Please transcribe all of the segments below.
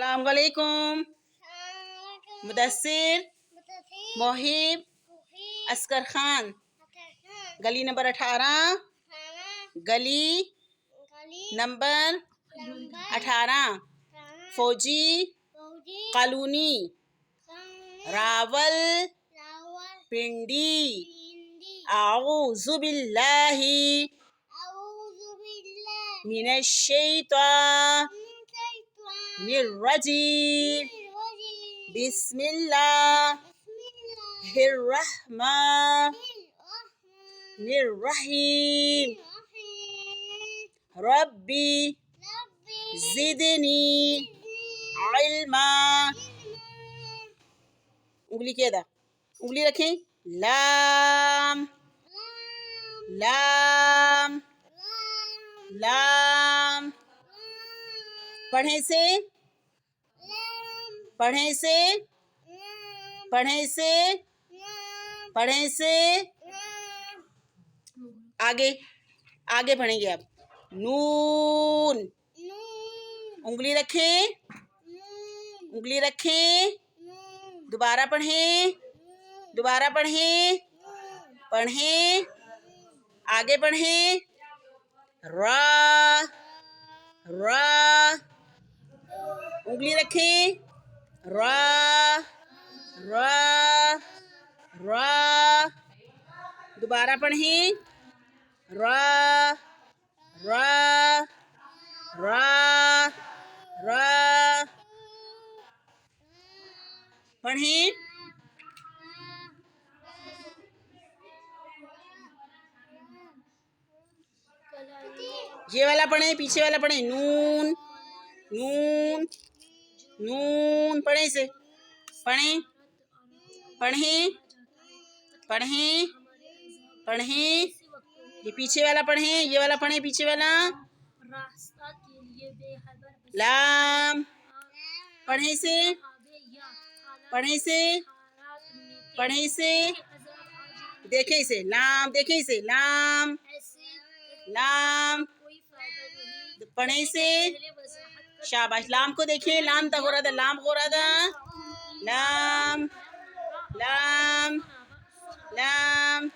السلام علیکم. مدثر، محب، عسکر خان. گلی نمبر 18. گلی نمبر 18. فوجی کالونی، راول پنڈی. اعوذ باللہ من الشیطان الرجیم. بسم اللہ الرحمن الرحیم. ربی زدنی علما. انگلی کیا تھا؟ انگلی رکھیں. لام لام لام. پڑھیں سے پڑھیں سے پڑھیں سے پڑھیں سے آگے آگے پڑھیں گے آپ. نون. انگلی رکھیں انگلی رکھیں. دوبارہ پڑھیں دوبارہ پڑھیں پڑھیں آگے پڑھیں. را را. انگلی رکھیں. را را را. دوبارہ پڑھیں. را را را را. پڑھیں. یہ والا پڑھیں، پیچھے والا پڑھیں. نون نون نون. پڑھیں سے پڑھیں پڑھیں پڑھیں پڑھیں. یہ پیچھے والا پڑھیں، یہ والا پڑھیں پیچھے والا. لام. پڑھیں سے پڑھیں سے پڑھیں سے. دیکھیں اسے. لام. دیکھیں اسے. لام لام. پڑھیں سے. شاباش. لام کو دیکھیں. لام تک ہو رہا تھا. لام ہو رہا تھا. لام لام لام.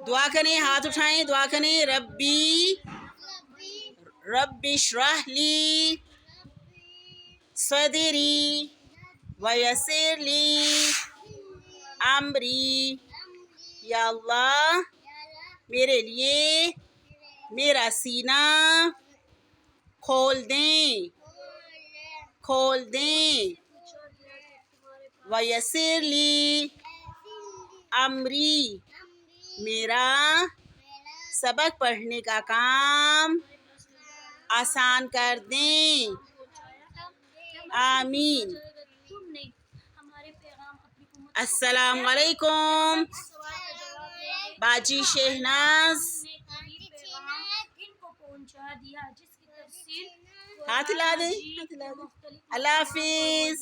دعا کریں. ہاتھ اٹھائیں. دعا کریں. ربی رب اشرح لی صدری ویسر لی امری. یا اللہ میرے لیے میرا سینہ کھول دیں کھول دیں. ویسر لی امری. میرا سبق پڑھنے کا کام آسان کر دیں. آمین. السلام علیکم. باجی شہناز. ہاتھ ہلا دیں. اللہ حافظ.